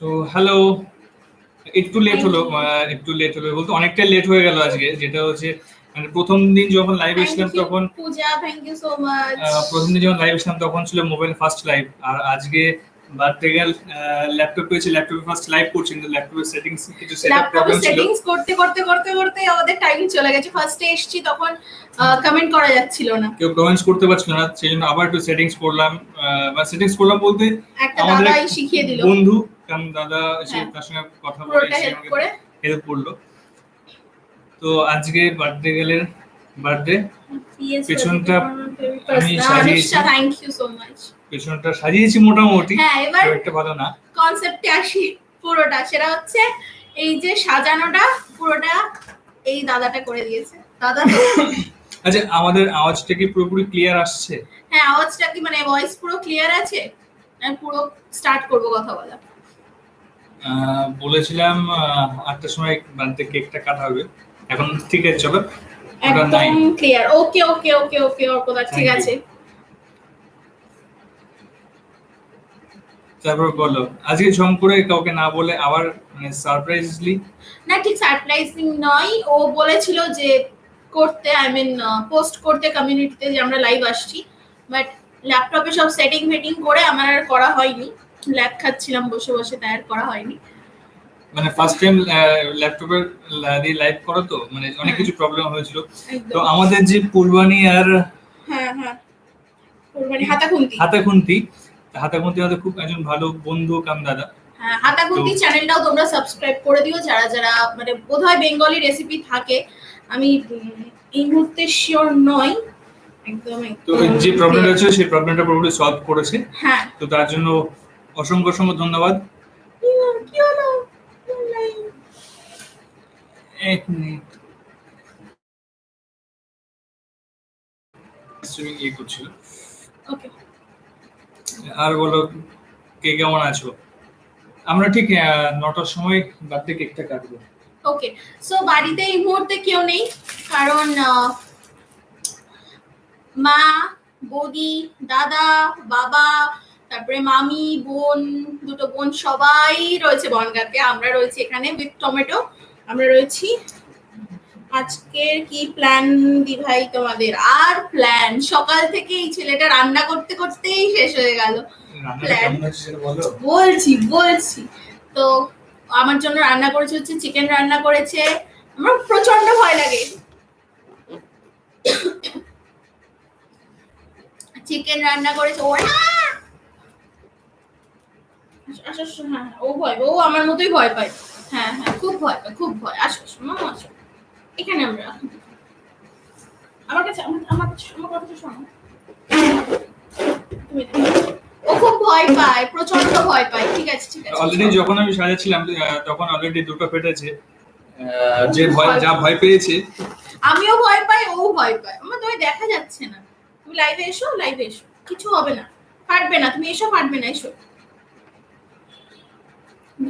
So hello, একটু late হলো বলতে অনেকটাই লেট হয়ে গেল আজকে, যেটা হচ্ছে মানে প্রথম দিন যখন লাইভ এসলাম তখন পূজা, থ্যাংক ইউ সো মাচ। প্রথম দিন যখন লাইভ এসলাম তখন ছিল মোবাইল ফার্স্ট লাইভ, আর আজকে বার্থডে গার্ল ল্যাপটপ পেয়েছে, ল্যাপটপে ফার্স্ট লাইভ করছি, কিন্তু ল্যাপটপের সেটিংস কিছু সেটআপ প্রবলেম ছিল। সেটিংস করতে করতে করতে করতে আমাদের টাইম চলে গেছে। ফার্স্টে এসেছি তখন কমেন্ট করা যাচ্ছিল না, কেউ কমেন্টস করতে পারছিল না, সেই জন্য আবার একটু সেটিংস করলাম। বা সেটিংস করলাম বলতে একটা দাদাই শিখিয়ে দিল, বন্ধু কারণ দাদা এসে তার সঙ্গে কথা বলে হেল্প করে হেল্প করলো। তো আজকে বার্থডে গার্লের বার্থডে, পেছনটা আমি সাজিয়েছি, থ্যাংক ইউ সো মাচ। পেছনটা সাজিয়েছি মোটামুটি, হ্যাঁ, এবার একটা ভালো না কনসেপ্টে আসি। পুরোটা সেটা হচ্ছে এই যে সাজানোটা পুরোটা এই দাদাটা করে দিয়েছে। দাদা আচ্ছা, আমাদের আওয়াজটা কি পুরোপুরি ক্লিয়ার আসছে? হ্যাঁ, আওয়াজটা কি মানে ভয়েস পুরো ক্লিয়ার আছে? আমি পুরো স্টার্ট করব কথা বলা। বলেছিলাম 8টার সময় বাড়িতে কেকটা কাটা হবে, এখন ঠিক আছে, চলো একদম ক্লিয়ার। ওকে ওকে ওকে ওকে অর্পদা, ঠিক আছে। তারপর বলো, আজকে ঝম করে কাউকে না বলে আবার মানে সারপ্রাইজলি? না, ঠিক সারপ্রাইজিং নয়, ও বলেছিল যে করতে, আই মিন পোস্ট করতে কমিউনিটিতে যে আমরা লাইভ আসছি, বাট ল্যাপটপে সব সেটিং ফেটিং করে আমার আর করা হয়নি। ল্যাব খাচ্ছিলাম বসে বসে, তাই আর করা হয়নি। মানে ফার্স্ট টাইম ল্যাপটপের দিয়ে লাইভ করো তো, মানে অনেক কিছু প্রবলেম হয়েছিল। তো আমাদের যে পূর্বাণী আর পূর্বাণী হাতাখুন্তি আমাদের খুব একজন ভালো বন্ধু কাম দাদা। হ্যাঁ, হাতাখুন্তি চ্যানেলটাও তোমরা সাবস্ক্রাইব করে দিও, যারা যারা মানে বোধহয় বেঙ্গলি রেসিপি থাকে, আমি এই মুহূর্তে শিওর নই একদম। তো যে প্রবলেমটা ছিল সেই প্রবলেমটা পুরোপুরি সলভ করেছে। হ্যাঁ, তো তার জন্য অসংখ্য অসংখ্য ধন্যবাদ। কি হলো? এক মিনিট, স্ট্রিমিং করছিল। ওকে, আর বলো, কে কেমন আছো? আমরা ঠিক 9টার সময় বার্থডে কেকটা কাটবো। ওকে, সো বাড়িতে এই মুহূর্তে কেউ নেই, কারণ মা, বৌদি, দাদা, বাবা, তারপরে মামি, বোন, দুটো বোন সবাই রয়েছে বনগাঁতে। আমরা রয়েছি এখানে উইথ টমেটো। আমরা রয়েছি। আজকের কি প্ল্যান দি ভাই তোমাদের? আর প্ল্যান সকাল থেকে এই ছেলেটা রান্না করতে করতেই শেষ হয়ে গেল। প্ল্যান বলছি তো আমার জন্য রান্না করেছে হচ্ছে চিকেন রান্না করেছে। আমার প্রচন্ড ভয় লাগে, চিকেন রান্না করেছে। ও হ্যাঁ, ও আমার মতোই ভয় পায়। হ্যাঁ, খুব ভয় পায়, খুব ভয়। আসো মামা, আসো এখানে। আমরা আমার কাছে আমার কথা শোনো। ও খুব ভয় পায়, প্রচন্ড ভয় পায়। ঠিক আছে। অলরেডি যখন আমি সাজাচ্ছিলাম তখন অলরেডি দুটো ফেটেছে। যে ভয় পেয়েছে, আমিও ভয় পাই, ও ভয় পায়। আমার তুমি দেখা যাচ্ছে না, তুমি লাইভে এসো, কিছু হবে না, ফাটবে না, তুমি এসো, ফাটবে না, এসো।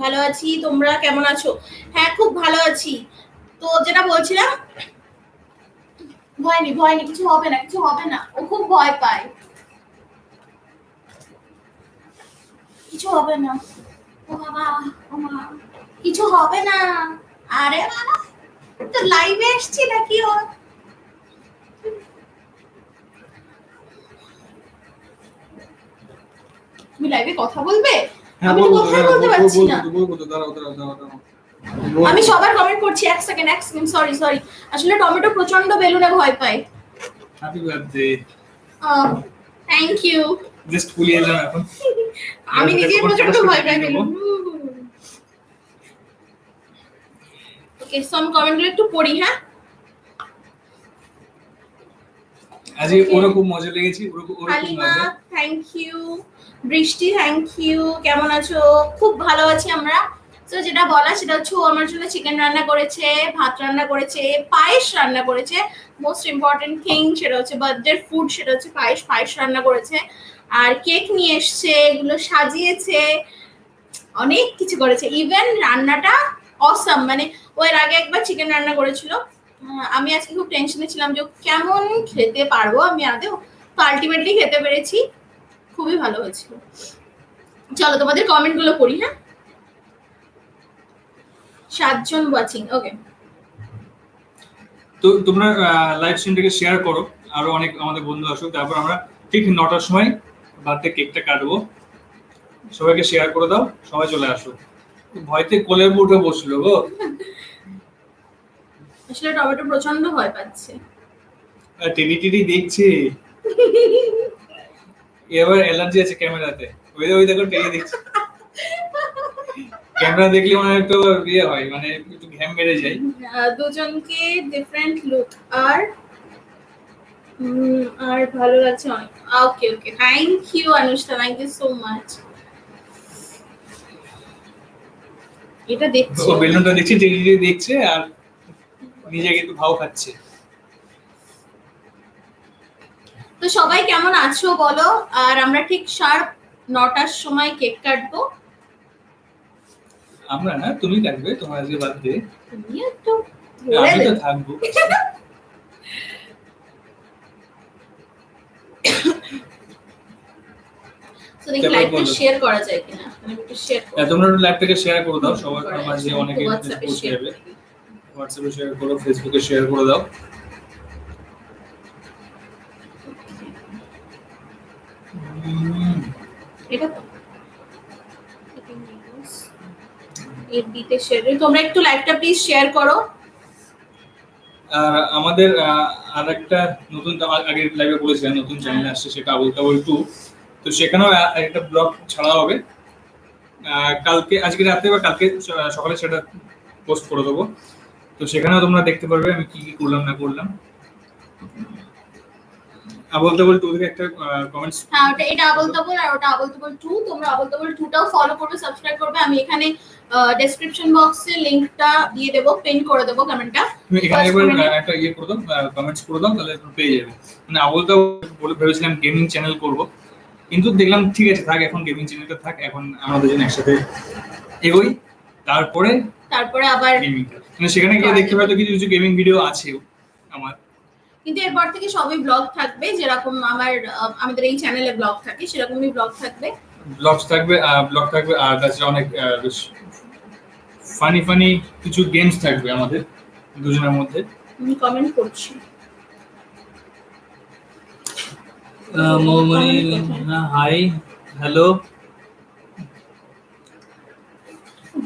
ভালো আছি, তোমরা কেমন আছো? হ্যাঁ, খুব ভালো আছি। তো যেটা বলছিলাম, ভয় নেই, কিছু হবে না, ও খুব ভয় পায়, কিছু হবে না। ও বাবা, ও মা, কিছু হবে না। আরে বাবা, তো লাইভে এসছি নাকি? ও তুমি লাইভে কথা বলবে? আমি তো কথা বলতে পারছি না। আমি সবার কমেন্ট করছি। এক সেকেন্ড, সরি। আসলে টমেটো প্রচন্ড বেলুনে ভয় পায়। Happy birthday. Thank you. Just ফুলিয়ে যাও এখন। আমি নিজে প্রচন্ড ভয় পাই বেলুন। ওকে, সম কমেন্টগুলো একটু পড়ি। হ্যাঁ, আজ ওরকম মজা লেগেছে, ওরকম মজা। Thank you. Brishti, thank you. কেমন আছো? খুব ভালো আছি আমরা। তো যেটা বলা সেটা হচ্ছে, ও আমার জন্য চিকেন রান্না করেছে, ভাত রান্না করেছে, পায়েস রান্না করেছে। মোস্ট ইম্পর্টেন্ট থিং সেটা হচ্ছে বার্থডে ফুড, সেটা হচ্ছে পায়েস রান্না করেছে। আর কেক নিয়ে এসছে, এগুলো সাজিয়েছে, অনেক কিছু করেছে। ইভেন রান্নাটা অসাম, মানে ও এর আগে একবার চিকেন রান্না করেছিল। আমি আজকে খুব টেনশনে ছিলাম যে কেমন খেতে পারবো আমি আদেও। তো আলটিমেটলি খেতে পেরেছি, খুবই ভালো হয়েছিল। চলো তোমাদের কমেন্ট গুলো পড়ি। হ্যাঁ, 7 জন ওয়াচিং। ওকে, তো তোমরা লাইভ স্ট্রিমটাকে শেয়ার করো, আরো অনেক আমাদের বন্ধু আসুক, তারপর আমরা ঠিক 9টার সময় বার্থডে কেকটা কাটবো। সবাইকে শেয়ার করে দাও, সবাই চলে আসো। ভয়তে কোলের উঠে বসলো গো। আসলে টমেটো প্রচন্ড ভয় পাচ্ছে। টেডি টেডি দেখছে, এবার অ্যালার্জি আছে ক্যামেরাতে। ওই ওই দেখো টেডি দেখছে, ক্যামেরা দেখলে মনে হয় একটু ইয়ে হয়, মানে একটু ঘ্যাম মেরে যায়। দুজনকে ডিফারেন্ট লুক আর আর ভালো লাগছে অনেক। Okay okay, thank you Anushka, thank you so much. এটা দেখছি, ও বেলুনটা দেখছে, টেডি টেডি দেখছে, আর নিজে কিন্তু ভাও খাচ্ছে। তো সবাই কেমন আছো বলো, আর আমরা ঠিক শার্প 9টার সময় কেক কাটবো। আমরা না, তুমি কাটবে, তোমার আজকে বার্থডে। তুমি একটু আমি তো থাকবো। তো দেখি লাইভটা শেয়ার করা যায় কিনা, আমি একটু শেয়ার করব। তোমরা লাইভটাকে শেয়ার করে দাও, সবার মাঝে অনেকে হোয়াটসঅ্যাপে পৌঁছে শেয়ার যাবে। হোয়াটসঅ্যাপে শেয়ার করো, ফেসবুকে শেয়ার করে দাও। এটা তো এফবিতে শেয়ার, তোমরা একটু লাইভটা প্লিজ শেয়ার করো। আর আমাদের আরেকটা নতুন, আগে লাইভে বলেছিলাম নতুন চ্যানেল আসছে, সেটা আবুল তাবুল 2। তো সেখানেও একটা ব্লগ ছাড়া হবে কালকে, আজকে রাতে বা কালকে সকালে সেটা পোস্ট করে দেবো। তো সেখানেও তোমরা দেখতে পারবে আমি কি কি করলাম না করলাম। আবুল তাবুল 2 থেকে একটা কমেন্টস, হ্যাঁ ওটা, এটা আবল তাবল আর ওটা আবল তাবল 2। তোমরা আবল তাবল 2টাও ফলো করবে, সাবস্ক্রাইব করবে। আমি এখানে ডেসক্রিপশন বক্সে লিংকটা দিয়ে দেবো, পিন করে দেবো কমেন্টটা। তুমি এখানে একবার একটা ইয়ে করে দাও, কমেন্টস করে দাও, তাহলে তুমি পেয়ে যাবে। মানে আবুল তাবুল বলে ভেবেছিলাম গেমিং চ্যানেল করব, কিন্তু দেখলাম ঠিক আছে থাক, এখন গেমিং চ্যানেলটা থাক, এখন আমরা দুজন একসাথে এগোই, তারপরে আবার গেমিংটা, মানে সেখানে গিয়ে দেখতে পাবে কিছু কিছু গেমিং ভিডিও আছে আমার। কিন্তু এরপর থেকে সবই ব্লগ থাকবে, যেরকম আমাদের এই চ্যানেলে ব্লগ থাকে সেরকমই ব্লগ থাকবে। ব্লগ থাকবে আর তাছাড়া অনেক বেশ ফানি ফানি কিছু গেমস থাকবে আমাদের দুজনের মধ্যে। আমি কমেন্ট করছি। Moumoni high, hello.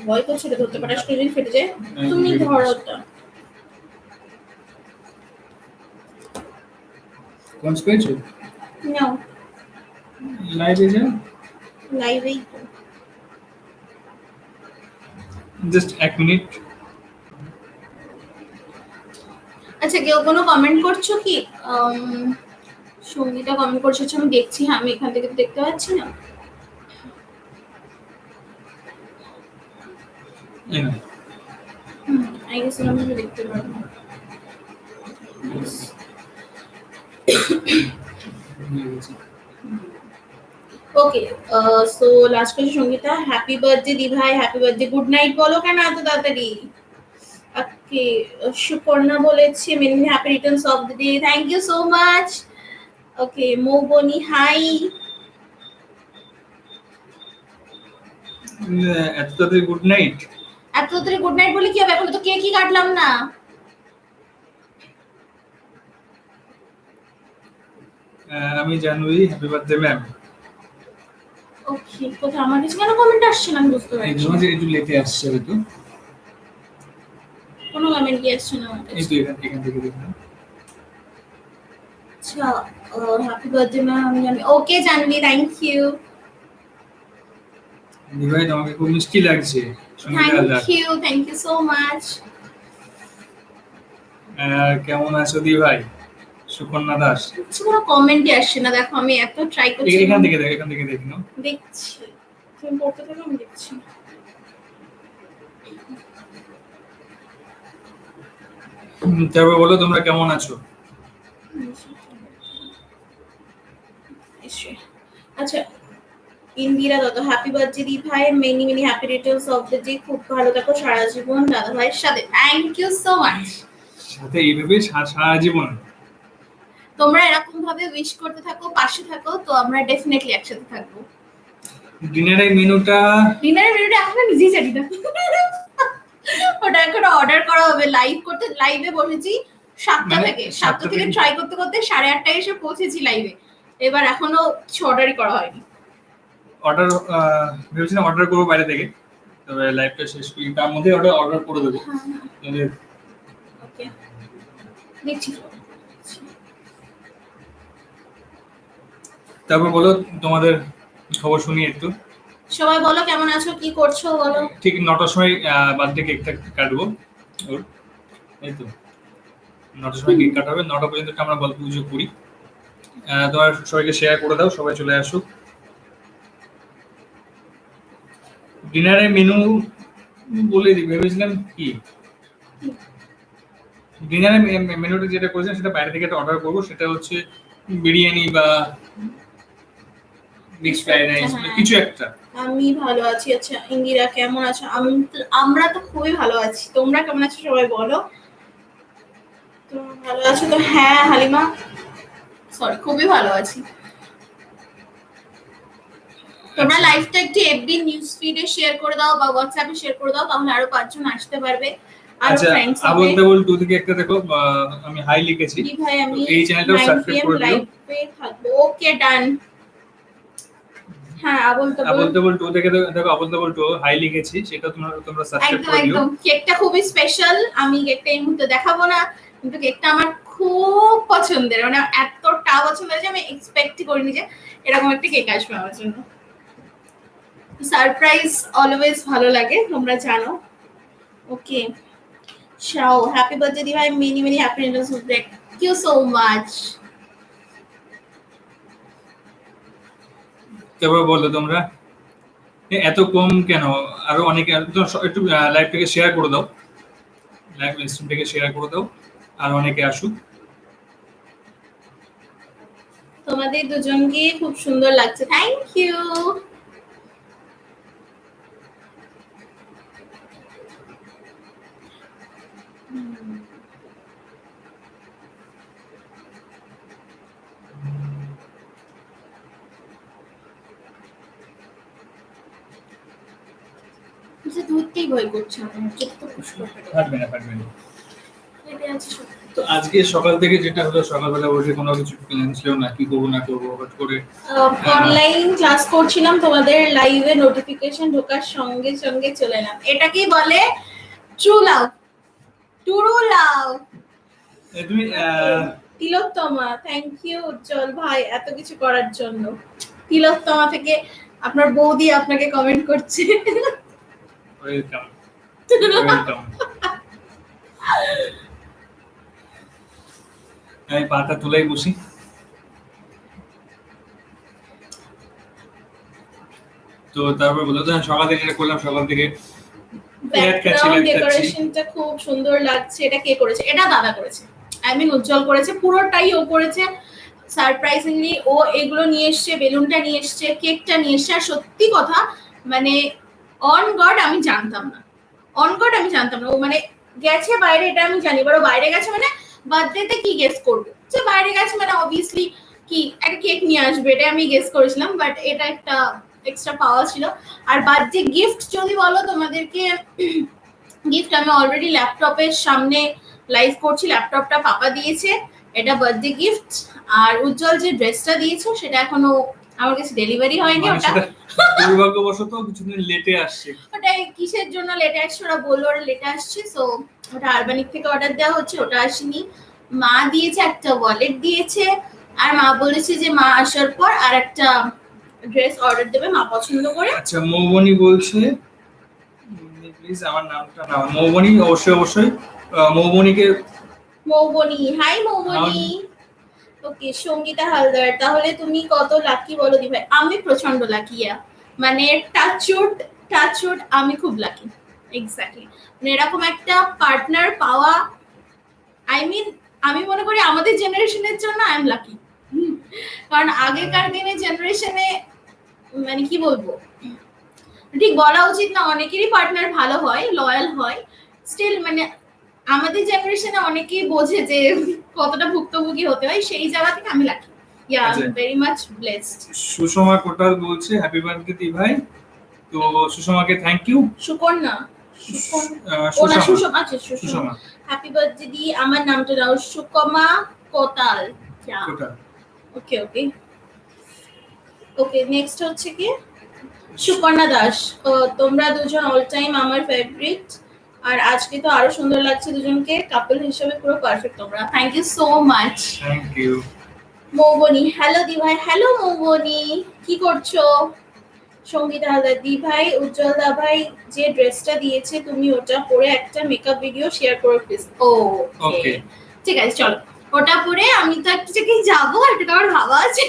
ভয় করছে এটা ধরতে পারে, স্ক্রিন ফেটে যায়। তুমি ধরো ওটা। কোন পেয়েছো? নাও লাইভে যাও, লাইভেই তো। Just 1 minute. আচ্ছা, কেউ কোনো কমেন্ট করছো কি? সঙ্গীতা কমেন্ট করছো, আমি দেখছি। হ্যাঁ, আমি এখান থেকে তো দেখতে পাচ্ছি না। আই গেস আমি দেখতে পারবো। ওকে, সো লাস্ট পেজে সঙ্গীতা, হ্যাপি বার্থডে দি ভাই, হ্যাপি বার্থডে, গুড নাইট বলো কেন এত তাড়াতাড়ি? ওকে, সুপর্ণা বলেছে many happy returns of the day, thank you so much. Okay, Moubani hi. এত তাড়াতাড়ি গুড নাইট? এত তাড়াতাড়ি গুড নাইট বলে কি হবে? এখন তো কেকই কাটলাম না। আমি জানুই, হ্যাপি বার্থডে ম্যাম। ওকে, কোথায় আমার কাছে কেন কমেন্ট আসছে না, আমি বুঝতে পারছি না। একটু লেটে আসছে হয়তো, কোনো কমেন্ট কি আসছে না আমার এই কাছে। তো এখান থেকে দেখুন। আচ্ছা, হ্যাপি বার্থডে ম্যাম, আমি জানি। ওকে জানবি, থ্যাংক ইউ। দিভাই তোমাকে খুব মিষ্টি লাগছে। Thank you so much. কেমন আছো দিভাই? সুকন্যা দাস। কিছু কোনো কমেন্টই আসছে না, দেখো আমি এত ট্রাই করছি। এখান থেকে দেখি নাও। দেখছি, তুমি পড়তে থাকো, আমি দেখছি। তারপর বলো তোমরা কেমন আছো? আচ্ছা, ইন্দিরা দত্ত, হ্যাপি বার্থডে দি ভাই, many many happy returns of the day, খুব ভালো থাকো সারা জীবন দাদা ভাইয়ের সাথে, থ্যাংক ইউ সো মাচ। সাথে এইভাবে সারা জীবন তোমরা এরকম ভাবে উইশ করতে থাকো, পাশে থাকো, তো আমরা ডেফিনেটলি একসাথে থাকবো। ডিনারের মেনুটা এখন নিজেই জানি না। ওটা এখন অর্ডার করা হবে। লাইভ করতে, লাইভে বসেছি 7টা মানে থেকে 7টা 7টা থেকে থেকে? ট্রাই করতে করতে 8:30টায় এসে পৌঁছেছি লাইভে। এবার এখনো কিছু অর্ডারই করা হয়নি। অর্ডার ভেবেছিলাম অর্ডার করবো বাইরে থেকে, তবে লাইভটা শেষ করি তার মধ্যে অর্ডার করে দেবো। ওকে, দেখছি। তারপর বলো তোমাদের খবর শুনি একটু। সবাই বলো কেমন আছো, কি করছো বলো। ঠিক 9টার সময় বার্থডে কেকটা কাটবো ওর, এই তো 9টার সময় কেক কাটা হবে। 9টা পর্যন্ত আমরা গল্প গুজব করি। তোমার সবাইকে শেয়ার করে দাও, সবাই চলে আসুক। ডিনারের মেনু বলে দিই, ভেবেছিলাম কি ডিনারের মেনুটা যেটা করেছেন সেটা বাইরে থেকে একটা অর্ডার করবো, সেটা হচ্ছে বিরিয়ানি বা মিক্স ফ্রাইড রাইস কিছু একটা। আমি ভালো আছি। আচ্ছা ইন্দিরা কেমন আছো? আমরা তো খুবই ভালো আছি, তোমরা কেমন আছো সবাই বলো। তোমরা ভালো আছো তো? হ্যাঁ হালিমা, সরি, খুবই ভালো আছি। তোমরা লাইভটা একটু এফবি নিউজ ফিডে শেয়ার করে দাও বা হোয়াটসঅ্যাপে শেয়ার করে দাও, তাহলে আরো 5 জন আসতে পারবে। আর ফ্রেন্ডস আবল তাবল 2 থেকে একটা দেখো, আমি হাই লিখেছি। জি ভাই, আমি এই চ্যানেলটাও সাবস্ক্রাইব করে দিও। লাইভে থাকবো। ওকে ডান। হ্যাঁ আবল তাবল 2 থেকে দেখো, আবল তাবল 2 হাই লিখেছি, সেটা তোমরা সাবস্ক্রাইব একদম করে দিও। একদম। কেকটা খুবই স্পেশাল। আমি কেকটা এই মুহূর্তে দেখাবো না, কিন্তু কেকটা আমার খুব পছন্দের, মানে এতটা পছন্দের যে আমি এক্সপেক্টই করিনি যে এরকম একটা কেক আসবে আমার জন্য। সারপ্রাইজ অলওয়েজ ভালো লাগে, তোমরা জানো। ওকে, শাও হ্যাপি বার্থডে দি ভাই, many many happy anniversary. Thank you so much. তারপর বলো তোমরা এত কম কেন? আরো অনেকে একটু লাইভটাকে শেয়ার করে দাও, লাইভ স্ট্রিমটাকে শেয়ার করে দাও, আর অনেকে আসুক। তোমাদের দুজনকে খুব সুন্দর লাগছে, থ্যাংক ইউ। দুধকেই ভয় করছে আমার, যেটা তো পুষ্প ফাটবে না। তো আজকে সকাল থেকে যেটা হলো, সকালবেলা উঠে কোনো কিছু প্ল্যান ছিল না, কি করবো না করবো, হঠাৎ করে অনলাইন ক্লাস করছিলাম, তোমাদের লাইভে নোটিফিকেশন ঢোকার সঙ্গে সঙ্গে চলে এলাম। এটাকেই বলে ট্রু লাভ, ট্রু লাভ। তুমি তিলোত্তমা, থ্যাংক ইউ উজ্জ্বল ভাই এত কিছু করার জন্য। তিলোত্তমা থেকে আপনার বৌদি আপনাকে কমেন্ট করছে। Welcome welcome. আমি পাতা তুলাই বসি। তো তারপর বলো তো, সকাল থেকে যেটা করলাম, সকাল থেকে ব্যাকগ্রাউন্ড ডেকোরেশনটা খুব সুন্দর লাগছে। এটা কে করেছে? এটা দাদা করেছে, আই মিন উজ্জ্বল করেছে, পুরোটাই ও করেছে। সারপ্রাইজিংলি ও এগুলো নিয়ে এসছে, বেলুনটা নিয়ে এসছে, কেকটা নিয়ে এসছে। আর সত্যি কথা মানে অন গড আমি জানতাম না, অন গড আমি জানতাম না ও মানে গেছে বাইরে, এটা আমি জানি। এবার ও বাইরে গেছে মানে বার্থডেতে কি গেস করবো, যে বাইরে গেছে মানে অবভিয়াসলি কি একটা কেক নিয়ে আসবে, এটা আমি গেস করেছিলাম। বাট এটা একটা এক্সট্রা পাওয়া ছিল। আর বার্থডে গিফট যদি বলো তোমাদেরকে, গিফট আমি অলরেডি ল্যাপটপের সামনে লাইভ করছি, ল্যাপটপটা পাপা দিয়েছে, এটা বার্থডে গিফট। আর উজ্জ্বল যে ড্রেসটা দিয়েছো সেটা এখনো আমার কাছে ডেলিভারি হয়নি। ওটা দুর্ভাগ্যবশত কিছুদিন লেটে আসছে। ওটা কিসের জন্য লেটে আসছে ওরা বললো, ওরা লেটে আসছে। সো ওটা আরবানিক থেকে অর্ডার দেওয়া হচ্ছে, ওটা আসেনি। মা দিয়েছে একটা ওয়ালেট দিয়েছে, আর মা বলেছে যে মা আসার পর আর একটা ড্রেস অর্ডার দেবে মা পছন্দ করে। আচ্ছা, মৌবনি বলছে, প্লিজ আমার নামটা না, মৌবনি অবশ্যই অবশ্যই মৌবনিকে। মৌবনি, হাই মৌবনি। ওকে, সঙ্গীতা হালদার, তাহলে তুমি কত লাকি বলো দি ভাই? আমি প্রচন্ড লাকি, মানে টাচউড আমি খুব লাকি। এক্স্যাক্টলি, মানে এরকম একটা পার্টনার পাওয়া, আই মিন আমি মনে করি আমাদের জেনারেশনের জন্য আই এম লাকি। কারণ আগেকার দিনে জেনারেশনে মানে কি বলবো, ঠিক বলা উচিত না, অনেকেরই পার্টনার ভালো হয়, লয়াল হয়, স্টিল মানে আমাদের জেনারেশনে অনেকেই বোঝে যে কতটা ভুক্তভোগী হতে হয়, সেই জায়গা থেকে আমি lucky. Yeah, I am very much blessed. Sushma Kotal বলছে হ্যাপি বার্থডে দি ভাই। তো সুষমাকে থ্যাংক ইউ। সুকন্যা, ও না সুষমা সুষমা, আচ্ছা সুষমা। সুষমা হ্যাপি বার্থডে দি, আমার নামটা দাও সুকমা কোতাল। কোটা ওকে ওকে ওকে, নেক্সট হচ্ছে কি সুকন্যা দাস। তোমরা দুজন অল টাইম আমার ফেভারিট, আর আজকে তো আরো সুন্দর লাগছে দুজনকে, কাপল হিসেবে পুরো পারফেক্ট তোমরা। Thank you so much. Thank you. Moubani, hello দি ভাই। হ্যালো মৌবনি, কি করছো? সঙ্গীতা হালদার, দি ভাই উজ্জ্বল দা ভাই যে ড্রেসটা দিয়েছে তুমি ওটা পরে একটা মেকআপ ভিডিও শেয়ার করো প্লিজ। ওকে ঠিক আছে, চলো ওটা পরে আমি তো একটা জায়গায় যাবো, একটা আমার ভাবা আছে,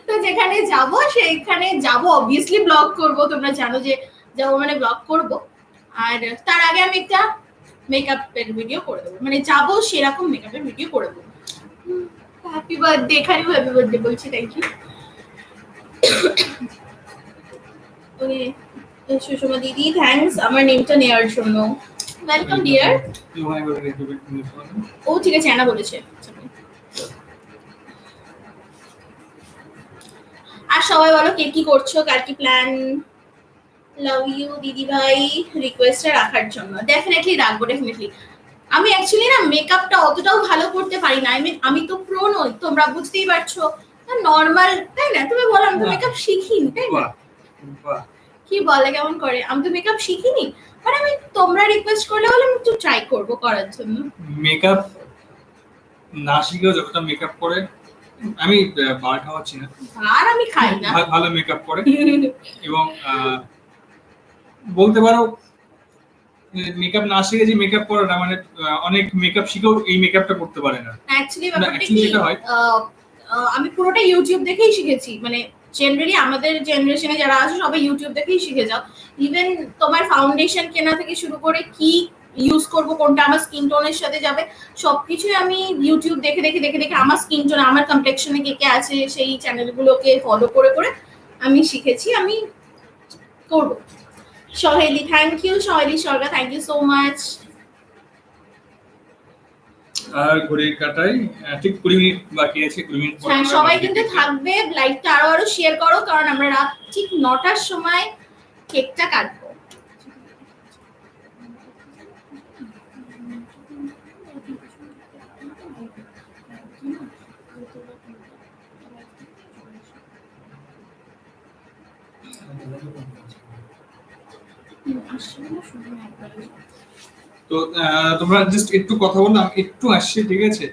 তো যেখানে যাব সেইখানে যাব অবভিয়াসলি ব্লগ করব, তোমরা জানো যে যাবো মানে ব্লগ করব। আর তার আগে আমি একটা মেকআপের ভিডিও করে দেবো, মানে যাবো সেরকম মেকআপের ভিডিও করে দেবো। হ্যাপি বার্থডে, এখানেও হ্যাপি বার্থডে বলছি, থ্যাংক ইউ। ওকে সুষমা দিদি, থ্যাঙ্কস আমার নেমটা নেওয়ার জন্য। Welcome deer. ও ঠিক আছে, অ্যানা বলেছে। আর সবাই বলো কে কি করছো, কার কি প্ল্যান। লাভ ইউ দিদি ভাই, রিকোয়েস্টটা রাখার জন্য। ডেফিনেটলি রাখবো, ডেফিনেটলি। আমি অ্যাকচুয়ালি না মেকআপটা অতটাও ভালো করতে পারি না, আমি তো প্রো নই, তোমরা বুঝতেই পারছো, নর্মাল তাই না? তুমি বলো, আমি তো মেকআপ শিখিনি তাই না? কি বলে কেমন করে, আমি তো মেকআপ শিখিনি, মানে আমি তোমরা রিকোয়েস্ট করলে বলে আমি একটু ট্রাই করব করার জন্য। মেকআপ না শিখেও যতটা মেকআপ করে, আমি বার খাওয়াচ্ছি না, আর আমি খাই না, ভালো মেকআপ করে। এবং বলতে পারো মেকআপ না শিখে যে মেকআপ করাটা, মানে অনেক মেকআপ শিখেও এই মেকআপটা করতে পারে না। অ্যাকচুয়ালি ব্যাপারটা কি, আমি পুরোটা ইউটিউব দেখেই শিখেছি, মানে জেনারেলি আমাদের জেনারেশনে যারা আছে সবাই ইউটিউব দেখেই শিখে যাও। ইভেন তোমার ফাউন্ডেশন কেনা থেকে শুরু করে কি ইউজ করব, কোনটা আমার স্কিন টোনের সাথে যাবে, সবকিছুই আমি ইউটিউব দেখে দেখে দেখে দেখে আমার স্কিন টোন, আমার কমপ্লেক্সনে কে কে আছে সেই চ্যানেলগুলোকে ফলো করে করে আমি শিখেছি, আমি করব। Saheli, thank you Saheli Sarkar, thank you so much. আর ঘড়ির কাটাই ঠিক 20 মিনিট বাকি আছে, 20 মিনিট পর হ্যাঁ সবাই কিন্তু থাকবে, লাইভটা আরো আরো শেয়ার করো, কারণ আমরা রাত ঠিক 9টার সময় কেকটা কাটবো। তো তোমরা জাস্ট একটু কথা বললাম, একটু আসছি, ঠিক আছে?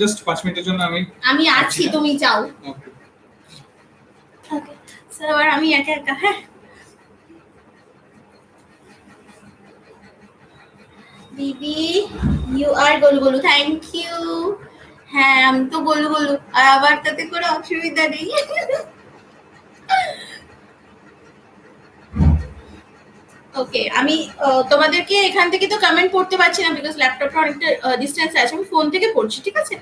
জাস্ট 5 মিনিটের জন্য আমি আছি, তুমি চাও। ওকে ওকে স্যার, আমি একা একা। হ্যাঁ দিদি, ইউ আর গোলু গোলু, থ্যাংক ইউ। হ্যাঁ আমি তো গোলু গোলু, আর আবার তাতে কোনো অসুবিধা নেই। ওকে আমি তোমাদেরকে এখান থেকে তো কমেন্ট করতে পারছি না, বিকজ ল্যাপটপটা অনেকটা ডিস্টেন্সে আছে, আমি ফোন থেকে পড়ছি, ঠিক আছে?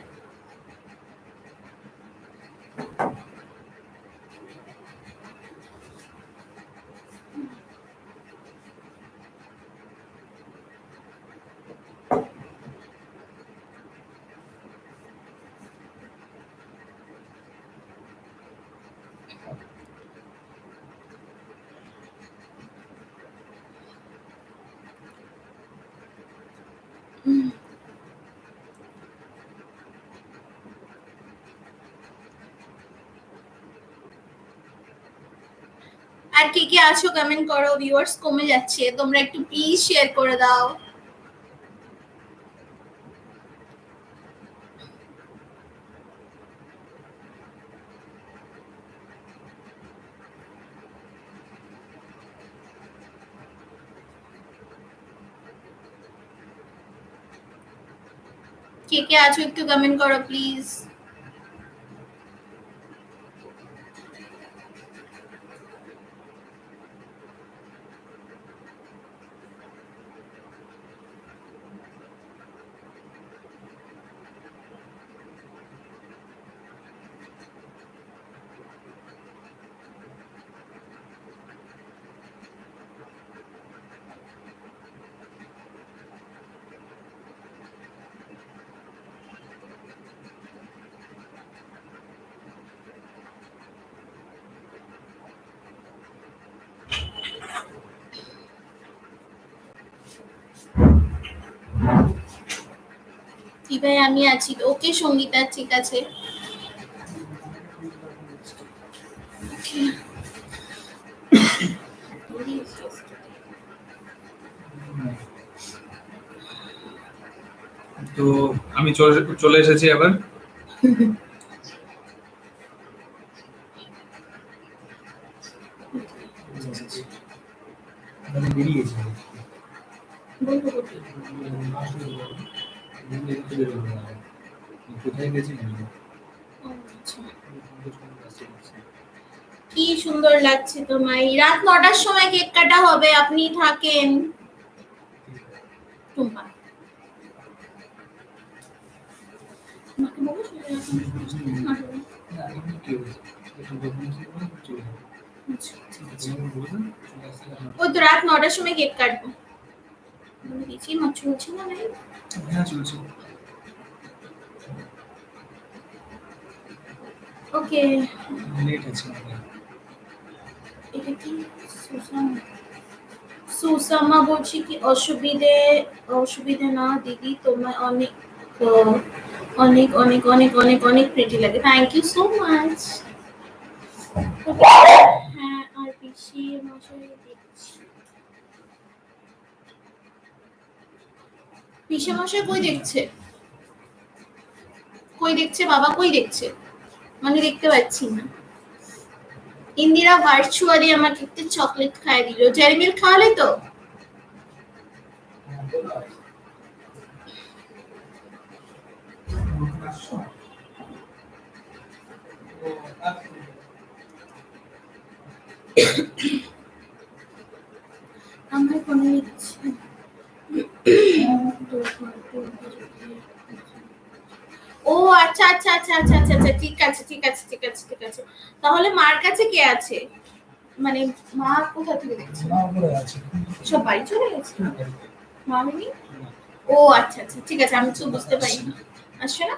আর কে কে আছো কমেন্ট করো, ভিউয়ার্স কমে যাচ্ছে, তোমরা একটু প্লিজ শেয়ার করে দাও। কে কে আছো একটু কমেন্ট করো প্লিজ। ভাই আমি আছি। ওকে সঙ্গীতা, ঠিক আছে। তো আমি চলে এসেছি আবার। বেরিয়েছি কোথায় গেছি কি সুন্দর লাগছে তোমায়। রাত 9টার সময় কেক কাটা হবে, আপনি থাকেন। টুম্পা ওই তো রাত 9টার সময় কেক কাটবো। দেখি মাছ চলছে না ভাই? হ্যাঁ চলছে। ওকে লেট আছে। এটা কি সুষমা বলছি কি অসুবিধে না দিদি, তোমায় অনেক অনেক অনেক অনেক অনেক অনেক প্রিটি লাগে। Thank you so much. হ্যাঁ আর পিসি মশাই দেখছি। পিসি মশাই কই দেখছে? কই দেখছে বাবা, কই দেখছে? মানে দেখতে পাচ্ছি না। ইন্দিরা ভার্চুয়ালি আমাকে একটা চকলেট খাইয়ে দিল। জেরিমিল খাওয়ালে তো? আমার ফোনে লিখছে। ও আচ্ছা আচ্ছা আচ্ছা আচ্ছা আচ্ছা আচ্ছা, ঠিক আছে ঠিক আছে ঠিক আছে ঠিক আছে। তাহলে মার কাছে কে আছে? মানে মা কোথা থেকে দেখছে? মা উপরে আছে। সব বাড়ি চলে গেছে? মা নেই? ও আচ্ছা আচ্ছা ঠিক আছে, আমি তো বুঝতে পারিনি। আসছে না?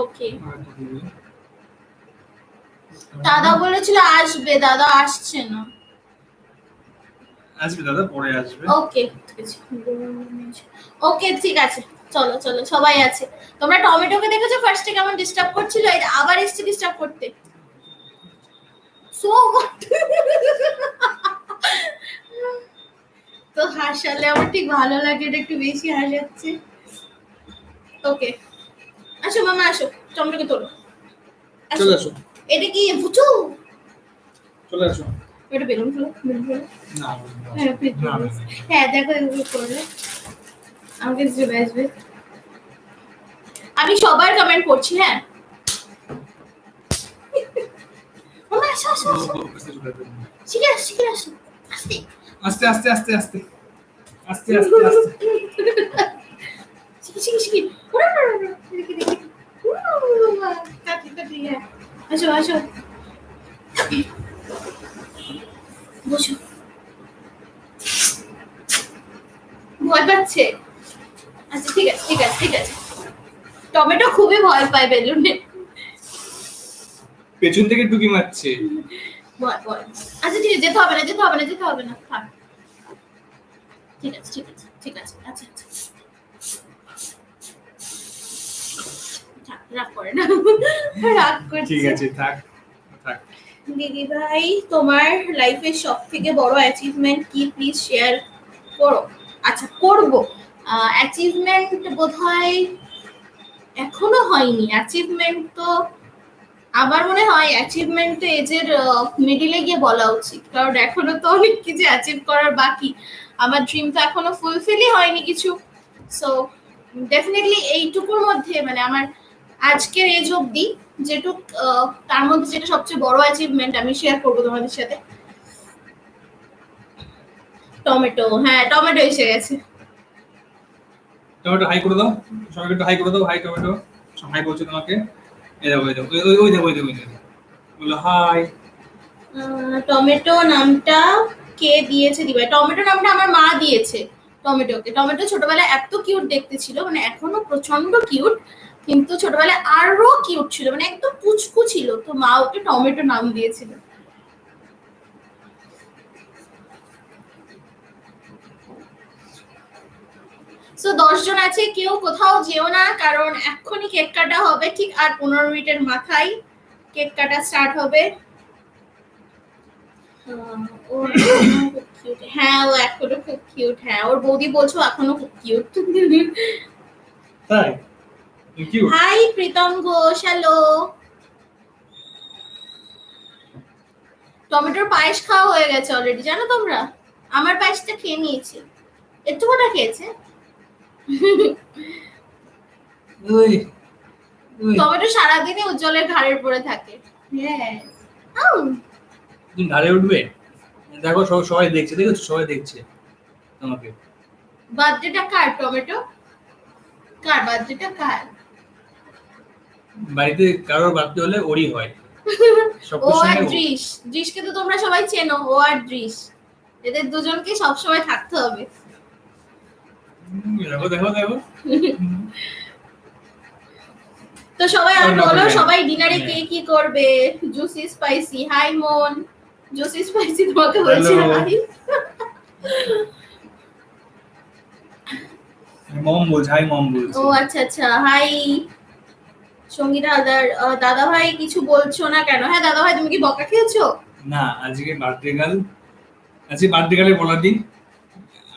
ওকে। দাদা বলেছিল আসবে, দাদা আসছে না। আসবে দাদা, পরে আসবে। ওকে ঠিক আছে। ওকে ঠিক আছে, চলো চলো সবাই আছে। তোমরা টমেটোকে দেখেছো ফার্স্টে কেমন ডিস্টার্ব করছিল, এই আবার এসে ডিস্টার্ব করতে। সো তো হাসালে আমার ঠিক ভালো লাগে, এটা একটু বেশি হাসাচ্ছে। ওকে আসো মামা আসো, টমেটোকে তোলো। চলে আসো। এটা কি বুঝু? চলে আসো। এটা বেলুন ফুলো, বেলুন ফুলো। না হ্যাঁ প্লিজ। হ্যাঁ দেখো এগুলো করলে আমাকে চলে আসবে। আমি সবার কমেন্ট পড়ছি। হ্যাঁ মামা আসো আসো আসো। শিখে আসো শিখে আসো। আস্তে আস্তে আস্তে আস্তে আস্তে আস্তে আস্তে আস্তে। শিখি শিখি শিখি। দেখি দেখি। কাটি কাটি। হ্যাঁ আসো আসো বসো। ভয় পাচ্ছে? আচ্ছা ঠিক আছে ঠিক আছে ঠিক আছে। টমেটো খুবই ভয় পায় বেলুনে। পেছন থেকে টুকি মারছে। ভয় ভয়। আচ্ছা ঠিক আছে, যেতে হবে না যেতে হবে না যেতে হবে না, থাক। ঠিক আছে ঠিক আছে ঠিক আছে। আচ্ছা আচ্ছা থাক, রাগ করে না। রাগ করছে। ঠিক আছে থাক থাক। দিদি ভাই তোমার লাইফের সব থেকে বড় অ্যাচিভমেন্ট কি, প্লিজ শেয়ার করো। আচ্ছা করব। অ্যাচিভমেন্ট বোধহয় এখনো হয়নি। অ্যাচিভমেন্ট তো আমার মনে হয় অ্যাচিভমেন্ট তো এজের মিডিলে গিয়ে বলা উচিত, কারণ এখনো তো অনেক কিছু অ্যাচিভ করার বাকি। আমার ড্রিম তো এখনো ফুলফিলই হয়নি কিছু। সো ডেফিনেটলি এইটুকুর মধ্যে মানে আমার আজকের এজ অবধি যেটুক তার মধ্যে যেটা সবচেয়ে বড় অ্যাচিভমেন্ট আমি শেয়ার করবো তোমাদের সাথে। টমেটো, হ্যাঁ টমেটো এসে গেছে। টমেটো হাই করে দাও, সবাইকে একটু হাই করে দাও। হাই টমেটো, হাই বলছে তোমাকে। এই দেখো এই দেখো ওই দেখো ওই দেখো ওই দেখো বলো হাই। টমেটো নামটা কে দিয়েছে দিবা? টমেটো নামটা আমার মা দিয়েছে টমেটোকে। টমেটো ছোটবেলায় এত কিউট দেখতে ছিল, মানে এখনো প্রচন্ড কিউট, কিন্তু ছোটবেলায় আরো কিউট ছিল, মানে একদম পুচকু ছিল, তো মা ওকে টমেটো নাম দিয়েছিল। সো 10 জন আছে, কেউ কোথাও যেও না, কারণ এক্ষুনি কেক কাটা হবে, ঠিক আর 15 মিনিটের মাথায় কেক কাটা স্টার্ট হবে। ওর এখনো খুব কিউট, হ্যাঁ ও এখনো খুব কিউট, হ্যাঁ ওর বৌদি বলছো এখনো খুব কিউট। তাই cute. Hi Pritam Ghosh, hello. টমেটোর পায়েস খাওয়া হয়ে গেছে অলরেডি, জানো তোমরা? আমার পায়েসটা খেয়ে নিয়েছি, একটু কটা খেয়েছে। ওই ওই টমেটো সারাদিনই উজ্জ্বলের ঘাড়ের পরে থাকে। হ্যাঁ তুমি ঘাড়ে উঠবে, দেখো সবাই দেখছে, দেখেছো সবাই দেখছে তোমাকে। বার্থডেটা কার? টমেটো কার বার্থডেটা কার? বাড়িতে কারোর বার্থডে হলে ওরই হয়। ও আর দৃশ, দৃশকে তো তোমরা সবাই চেনো, ও আর দৃশ, এদের দুজনকে সবসময় থাকতে হবে। দেখো দেখো দেখো। তো সবাই আর বলো, সবাই ডিনারে কে কি করবে? জুসি স্পাইসি, হাই মন। জুসি স্পাইসি তোমাকে বলছে হাই। মম বলছে, হাই মম বলছে। ও আচ্ছা আচ্ছা, হাই সঙ্গীতা হালদার। দাদা ভাই কিছু বলছো না কেন? হ্যাঁ দাদা ভাই, তুমি কি বকা খেয়েছো? না, আজকে বার্থডে গার্ল, আজকে বার্থডে গার্লের বলার দিন,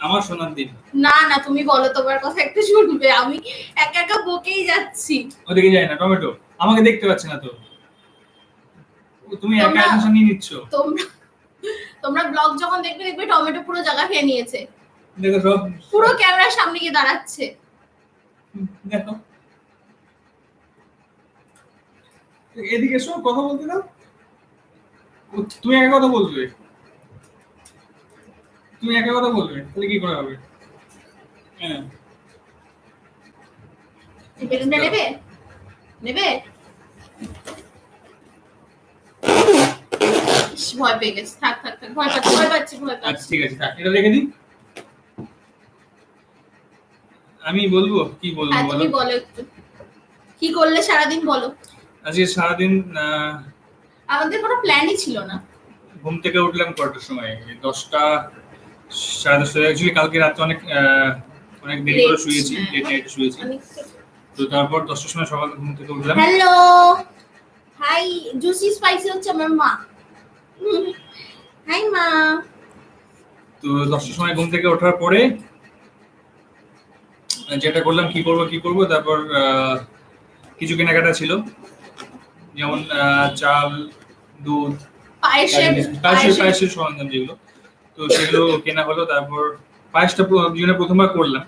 আমার শোনার দিন। না না, তুমি বলো, তোমার কথা একটু শুনবে, আমি একা একা বকেই যাচ্ছি। ওদিকে যাই না, টমেটো আমাকে দেখতে পাচ্ছে না তো, তুমি একা অ্যাটেনশন নিয়ে নিচ্ছ। তোমরা ব্লগ যখন দেখবে দেখবে টমেটো পুরো জায়গা খেয়ে নিয়েছে, দেখো সব পুরো ক্যামেরার সামনে গিয়ে দাঁড়াচ্ছে। দেখো এদিকে এসো, কথা বলতে দাও। তুমি একা কথা বলবে, তুমি একা কথা বলবে, তাহলে কি করে হবে? হ্যাঁ বেলুনটা নেবে নেবে? ভয় পেয়ে গেছে, থাক থাক থাক, ভয় পাচ্ছি ভয় পাচ্ছি ভয় আচ্ছা পাচ্ছি। ঠিক আছে, থাক, এটা রেখে দিই। আমি বলবো কি বলবো হ্যাঁ তুমি বলো। বলো একটু, কি করলে সারাদিন বলো। আজকে সারাদিন আমাদের কোনো প্ল্যানই ছিল না। ঘুম থেকে উঠলাম কটার সময়? 10টা, সাড়ে 10টা। অ্যাকচুয়ালি কালকে রাতে অনেক অনেক দেরি করে Late, শুয়েছি, হ্যাঁ। লেট নাইটে শুয়েছি। তো তারপর 10টার সময় সকালে ঘুম থেকে উঠলাম। হ্যালো হাই, জুসি স্পাইসি হচ্ছে আমার মা। হাই মা। তো 10টার সময় ঘুম থেকে ওঠার পরে যেটা করলাম, কি করব, তারপর কিছু কেনাকাটা ছিল, যেমন চাল, দুধ, পায়েসের সরঞ্জাম যেগুলো, তো সেগুলো কেনা হলো। তারপর পায়েসটা জীবনে প্রথমবার করলাম।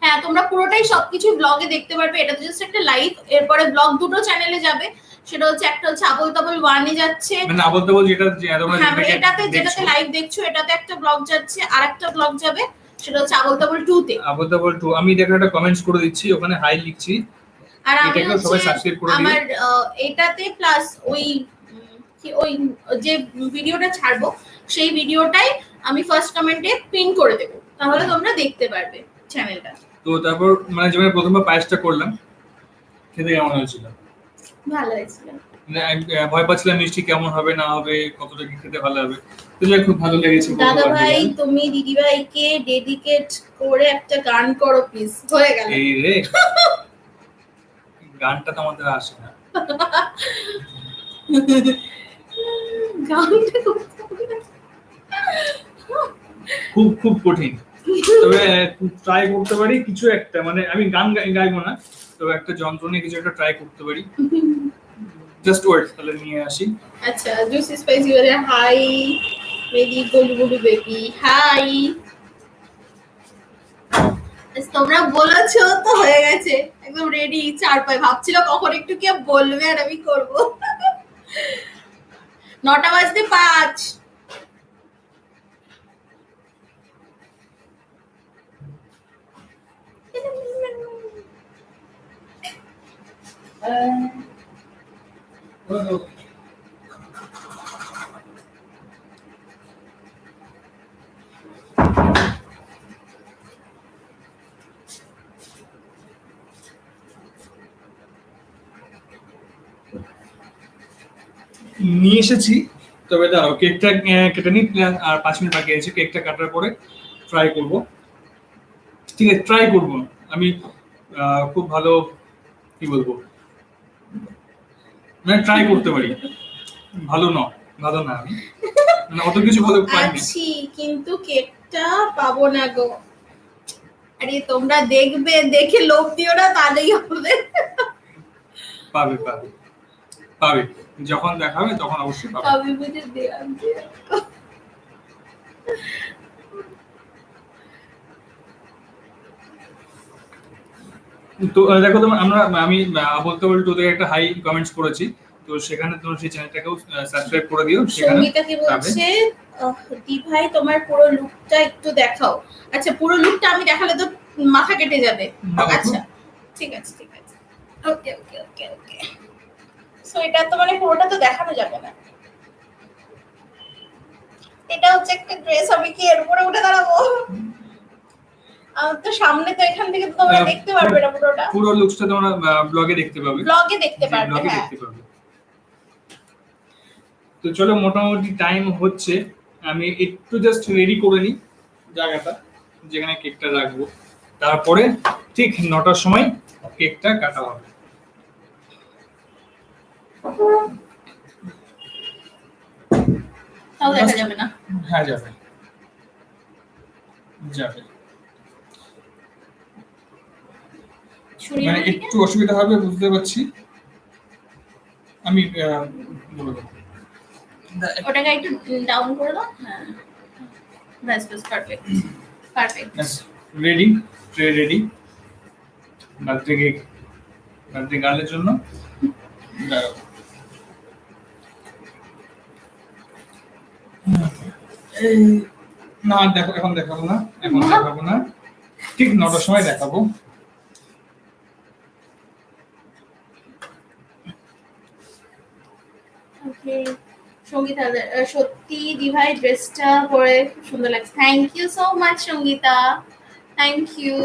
হ্যাঁ তোমরা পুরোটাই সবকিছু ব্লগে দেখতে পারবে, এটা তো জাস্ট একটা লাইভ। এরপরে ব্লগ দুটো চ্যানেলে যাবে, সেটা হচ্ছে একটা হচ্ছে আবল তাবল 1 এ যাচ্ছে, মানে আবল তাবল যেটা তোমরা হ্যাঁ মানে এটাতে যেটাতে লাইভ দেখছো, এটাতে একটা ব্লগ যাচ্ছে, আর একটা ব্লগ যাবে সেটা হচ্ছে আবল তাবল 2 তে। আবল তাবল 2 আমি দেখো একটা কমেন্টস করে দিচ্ছি, ওখানে হাই লিখছি, আর আমি এটাকেও সবাই সাবস্ক্রাইব করে দিও। আমার এটাতে প্লাস ওই কি ওই যে ভিডিওটা ছাড়বো, সেই ভিডিওটাই আমি ফার্স্ট কমেন্টে পিন করে দেব, তাহলে তোমরা দেখতে পারবে চ্যানেলটা। তো তারপর মানে জীবনে প্রথমবার পায়েসটা করলাম, খেতে কেমন হয়েছিল? ভালো হয়েছিল। মানে আমি ভয় পাচ্ছিলাম মিষ্টি কেমন হবে না হবে, কতটা কি খেতে ভালো হবে, তো যাই খুব ভালো লেগেছে। দাদা ভাই তুমি দিদি ভাইকে ডেডিকেট করে একটা গান করো প্লিজ। হয়ে গেল। এই রে, গানটা তো আমাদের আসে না। গানটা খুব খুব কঠিন, তবে ট্রাই করতে পারি কিছু একটা। মানে আমি গান গাইবো না, তবে একটা যন্ত্র নিয়ে কিছু একটা ট্রাই করতে পারি। জাস্ট ওয়েট, তাহলে নিয়ে আসি। আচ্ছা জুসি স্পাইসি বলে হাই, মেরি গোলু গোলু বেবি হাই। তোমরা বলেছো তো হয়ে গেছে, একদম রেডি, চার পায়ে। ভাবছিল কখন একটু কে বলবে আর আমি করব। 9টা বাজতে 5। নিয়ে এসেছি, তবে দাঁড়াও কেকটা কেটে নিই, আর 5 মিনিট বাকি আছে। কেকটা কাটার পরে ট্রাই করব, ঠিক আছে? ট্রাই করব, আমি খুব ভালো কি বলবো, মানে ট্রাই করতে পারি। ভালো না আমি, মানে অত কিছু ভালো পাইনি। আছি কিন্তু কেকটা পাবো না গো। আরে তোমরা দেখবে, দেখে লোভ দিও না, তাহলেই হবে। পাবে পাবে পাবে, যখন দেখাবে তখন অবশ্যই পাবে। কবে বুঝে দেয়া তো দেখো তোমার আমি বলতে বলতে তোদের একটা হাই কমেন্টস করেছি, তো সেখানে তোমার সেই চ্যানেলটাকেও সাবস্ক্রাইব করে দিও। সেখানে সঙ্গীতা কি বলছে, দি ভাই তোমার পুরো লুকটা একটু দেখাও। আচ্ছা, পুরো লুকটা আমি দেখালে তো মাথা কেটে যাবে। আচ্ছা ঠিক আছে ঠিক আছে, ওকে ওকে ওকে ওকে। সো এটা তো মানে পুরোটা তো দেখানো যাবে না। এটা হচ্ছে একটা ড্রেস, আমি কি এর উপরে উঠে দাঁড়াবো? আমার তো সামনে, তো এখান থেকে তো তোমরা দেখতে পারবে না পুরোটা। পুরো লুকসটা তোমরা ব্লগে দেখতে পাবে, ব্লগে দেখতে পারবে। ব্লগে হ্যাঁ দেখতে পাবে। তো চলো, মোটামুটি টাইম হচ্ছে, আমি একটু জাস্ট রেডি করে নিই জায়গাটা যেখানে কেকটা রাখবো, তারপরে ঠিক 9টার সময় কেকটা কাটা হবে। তাও দেখা যাবে না। হ্যাঁ যাবে যাবে, মানে একটু অসুবিধা হবে বুঝতে পারছি, আমি বলে দেবো। ওটাকে একটু ডাউন করে দাও। হ্যাঁ ব্যাস ব্যাস, perfect perfect. Ready, tray ready birthday cake, birthday গার্লের জন্য। না দেখো, এখন দেখাবো না, এখন দেখাবো না, ঠিক 9টার সময় দেখাবো। ওকে সঙ্গীতা, সত্যি দিভাই ড্রেসটা পরে খুব সুন্দর লাগছে। Thank you so much Sangeeta, thank you.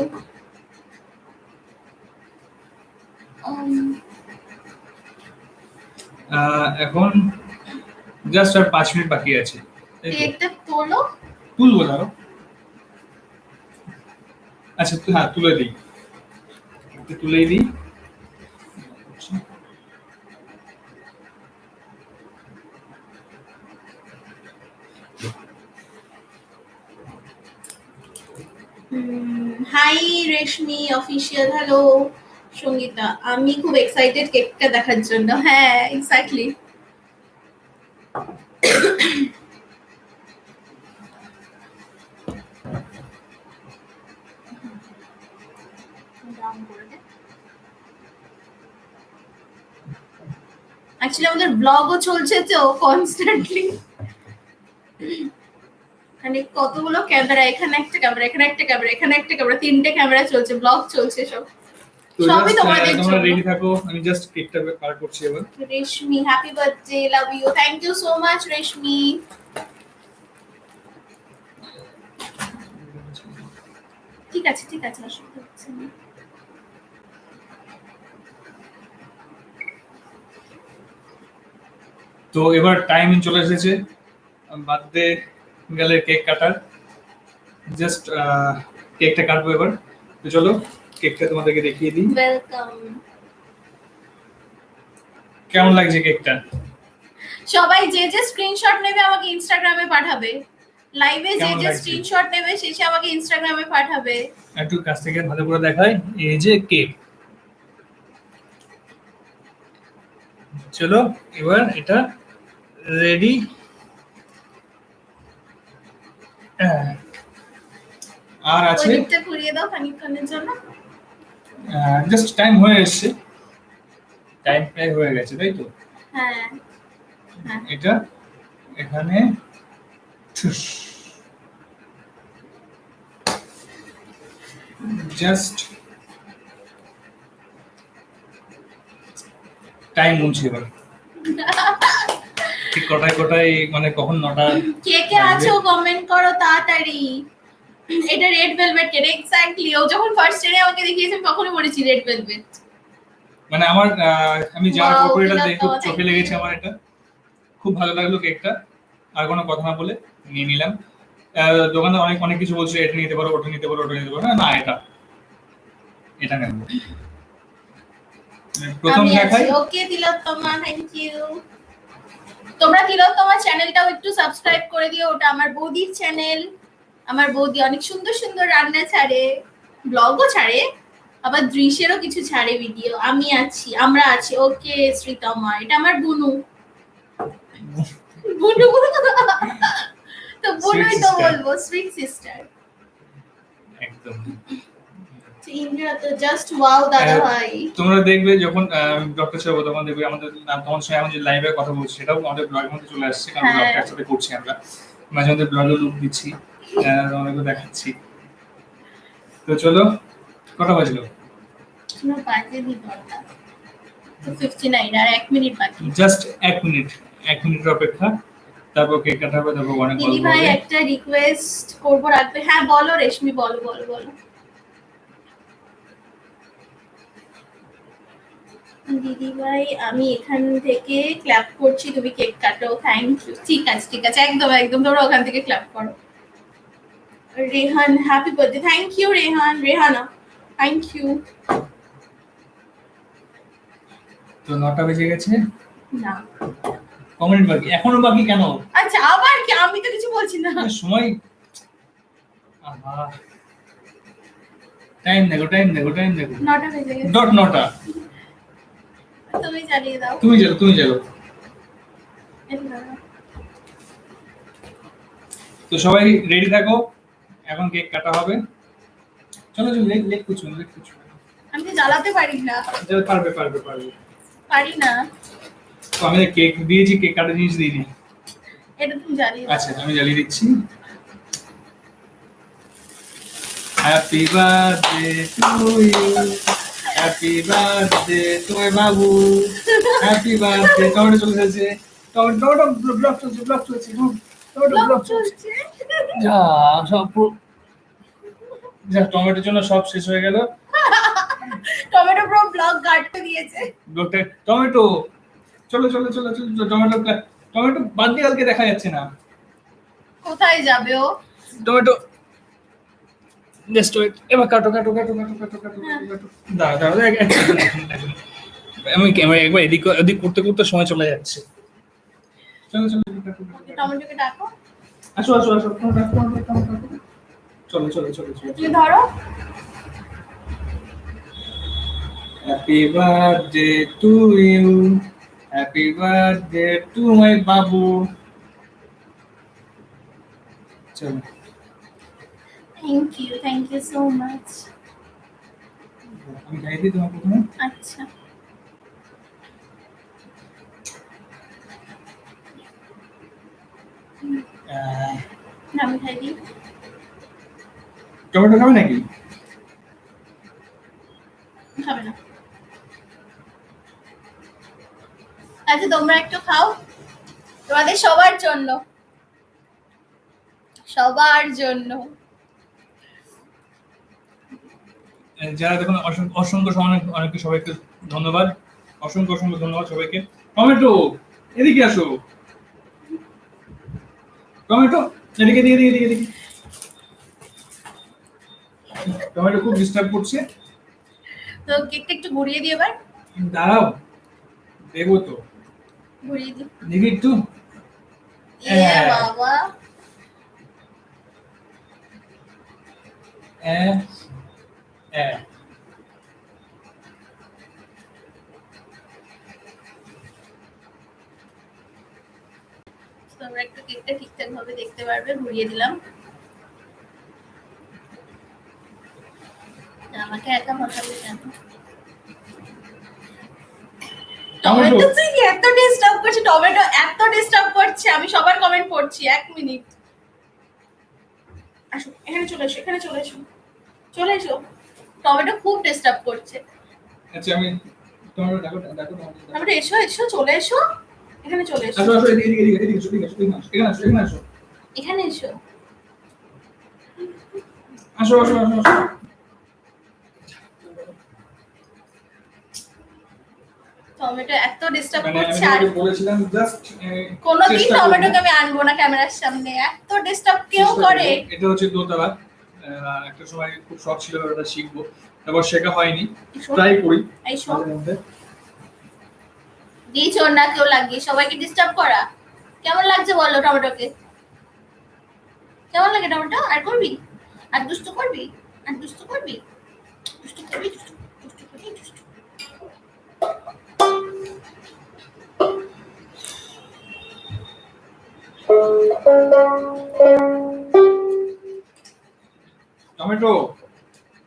এখন জাস্ট আর 5 মিনিট বাকি আছে। কেকটা তোলো, তুলবো দাঁড়ো। আচ্ছা হ্যাঁ, তুলে দিই, তুলেই দিই। হাই রেশমি অফিসিয়াল, হ্যালো সঙ্গীতা, আমি খুব এক্সাইটেড কেকটা দেখার জন্য। হ্যাঁ এক্স্যাক্টলি। অ্যাকচুয়ালি আমাদের ব্লগও চলছে তো কনস্ট্যান্টলি, মানে কতগুলো ক্যামেরা, এখানে একটা ক্যামেরা, এখানে একটা ক্যামেরা, এখানে একটা ক্যামেরা, 3টে ক্যামেরা চলছে, ব্লগ চলছে, সব সবই তোমাদের জন্য। তোমরা রেডি থাকো, আমি জাস্ট কেকটা কাট করছি এবার। Reshmi happy birthday, love you, thank you so much Reshmi. ঠিক আছে ঠিক আছে, অসুবিধা হচ্ছে না। তো এবার টাইম চলে এসেছে বার্থডে গেলে কেক কাটার, জাস্ট কেকটা কাটবো এবার। তো চলো কেকটা তোমাদেরকে দেখিয়ে দিই। ওয়েলকাম। কেমন লাগছে কেকটা? সবাই যে যে স্ক্রিনশট নেবে আমাকে ইনস্টাগ্রামে পাঠাবে, লাইভে যে কেমন যে লাগছে? স্ক্রিনশট নেবে সে আমাকে ইনস্টাগ্রামে পাঠাবে। একটু কাছ থেকে ভালো করে দেখাই, এই যে কেক। চলো এবার এটা রেডি। আর আছে, ওদিকটা ঘুরিয়ে দাও খানিকক্ষণের জন্য। জাস্ট টাইম হয়ে এসেছে, টাইম প্রায় হয়ে গেছে, তাই তো? হ্যাঁ এটা এখানে জাস্ট টাইম মুছে এবার ঠিক কটায় মানে কখন 9টা। কে কে আছো কমেন্ট করো তাড়াতাড়ি। এটা রেড ভেলভেট কেক, এক্স্যাক্টলি। ও যখন ফার্স্ট ডে আমাকে দেখিয়েছে তখনই বলেছি রেড ভেলভেট। মানে আমার আমি যাওয়ার Wow, পর এটা এটা দেখে তো চোখে লেগেছে আমার, এটা খুব ভালো লাগলো কেকটা। আর কোনো কথা না বলে নিয়ে নিলাম। দোকানে অনেক অনেক কিছু বলছে, এটা নিতে পারো, ওটা নিতে পারো, ওটা নিতে পারো, না এটা এটা নেব। প্রথম দেখাই ওকে তিলোত্তমা, থ্যাংক ইউ। তোমরা তিলোত্তমা চ্যানেলটাও একটু সাবস্ক্রাইব করে দিও, ওটা আমার বৌদির চ্যানেল। আমার বৌদি অনেক সুন্দর সুন্দর রান্না ছাড়ে, ব্লগও ছাড়ে, আবার দৃশ্যেরও কিছু ছাড়ে ভিডিও। আমি আছি, আমরা আছি। ওকে শ্রীতমা, এটা আমার বুনু। বুনু তো বুনুই তো বলবো, সুইট সিস্টার একদম। ইন্ডিয়া তো জাস্ট ওয়াও দাদা ভাই। তোমরা দেখবে যখন ডক্টর সাহেব তখন দেখবে আমাদের তখন সে এখন যে লাইভে কথা বলছি সেটাও আমাদের ব্লগের মধ্যে চলে আসছে, কারণ হ্যাঁ। ব্লগটা একসাথে করছি আমরা, মাঝে মধ্যে ব্লগে লুক দিচ্ছি, তোমাদেরকে দেখাচ্ছি। তো চলো, কটা বাজলো? না বাজে দি দরকার তো 59, আর 1 মিনিট বাকি। জাস্ট 1 মিনিট, 1 মিনিটের অপেক্ষা, তারপর কেক কাটা হবে, তারপর অনেক দিদি গল্প ভাই হবে। একটা রিকোয়েস্ট করবো, রাখবে? হ্যাঁ বলো রেশমি, বলো বলো বলো। দিদি ভাই আমি এখান থেকে ক্ল্যাপ করছি, তুমি কেক কাটো। Thank you. ঠিক আছে ঠিক আছে, একদম একদম, তোমরা ওখান থেকে ক্ল্যাপ করো। Rehan happy birthday, thank you Rehan, Rehana thank you. তো 9টা বেজে গেছে, না কমেন্ট বাকি, এখনো বাকি কেন? আচ্ছা আবার কি, আমি তো কিছু বলছি না। সময়, আহা, টাইম দেখো, টাইম দেখো, টাইম দেখো। 9টা বেজে গেছে। ডট 9টা। তুমি চালিয়ে দাও। তুমি চলো, তুমি চলো। তো সবাই রেডি থাকো, এখন কেক কাটা হবে। চলো চলো, লেট লেট কুছ লেট কুছ। আমি তো জ্বালাতে পারি না। চলো, পারবে পারবে পারবে। পারি না। তো আমি কেক দিয়েছি, কেক কাটা জিনিস দিইনি। এটা তুমি জ্বালিয়ে দাও। আচ্ছা আমি জ্বালিয়ে দিচ্ছি। Happy birthday to you, happy birthday to my বাবু, হ্যাপি বার্থডে। টমেটো চলে এসেছে, টমেটো ব্লক চলছে, ব্লক চলছে, টমেটো ব্লক চলছে। যা সব যা, টমেটোর জন্য সব শেষ হয়ে গেল। টমেটো পুরো ব্লক গার্ড করে দিয়েছে। ব্লকটা টমেটো, চলো চলো চলো চলো, টমেটো টমেটো বাদ দিয়ে কালকে দেখা যাচ্ছে না। কোথায় যাবে ও? টমেটো জাস্ট ওয়েট, এবার কাটো কাটো কাটো কাটো কাটো কাটো কাটো। দাঁড়া দাঁড়া, আমি ক্যামেরা একবার এদিক ওদিক করতে করতে সময় চলে যাচ্ছে। চলো চলো, টমেটোকে ডাকো। আসো আসো আসো, চলো চলো চলো চলো। তুমি ধরো। Happy birthday to you, happy birthday to my বাবু। চলো, থ্যাংক ইউ সো মাচ। আমি খাই দিই তোমার প্রথমে। আচ্ছা আমি খাই দিই। টমেটো খাবে নাকি? খাবে না। আচ্ছা তোমরা একটু খাও, তোমাদের সবার জন্য, সবার জন্য। যারা দেখুন, অসংখ্য অনেককে সবাইকে ধন্যবাদ, অসংখ্য অসংখ্য ধন্যবাদ সবাইকে। টমেটো এদিকে আসো, টমেটো এদিকে এদিকে এদিকে এদিকে। টমেটো খুব ডিস্টার্ব করছে। তো কেকটা একটু ঘুরিয়ে দিই এবার। দাঁড়াও, দেখবো তো, ঘুরিয়ে দিই। দেখি একটু। এ বাবা, তোমরা একটু কেকটা ঠিকঠাক ভাবে দেখতে পারবে। ঘুরিয়ে দিলাম। আমাকে একা ভাসাবে কেন? টমেটো তুই এত ডিস্টার্ব করছে, টমেটো এত ডিস্টার্ব করছে, আমি সবার কমেন্ট পড়ছি। 1 মিনিট, আসো এখানে চলে এসো, এখানে চলে এসো, চলে এসো। টমেটো খুব ডিস্টার্ব করছে। আচ্ছা আমি টমেটো ডাকো ডাকো, টমেটো এসো এসো, চলে এসো, এখানে চলে এসো। আসো আসো, এদিকে এদিকে এদিকে এদিকে এখানে আসো, এখানে আসো, এখানে এসো। আসো আসো আসো আসো। টমেটো এত ডিস্টার্ব মানে করছে, আর আমি বলেছিলাম জাস্ট কোনোদিন টমেটোকে আমি আনবো না ক্যামেরার সামনে, এত ডিস্টার্ব কেউ করে। এটা হচ্ছে দোতলা, একটা সময় খুব শখ ছিল ওটা শিখবো, তারপর শেখা হয়নি, এসো। ট্রাই করি এসো। মাঝে মধ্যে। দিয়েছো না কেউ লাগিয়ে সবাইকে ডিস্টার্ব করা। কেমন লাগছে বলো টমেটোকে? কেমন লাগে টমেটো? আর করবি? আর দুষ্টু করবি? আর দুষ্টু করবি? দুষ্টু করবি? দুষ্টু দুষ্টু করবি? দুষ্টু। টমেটো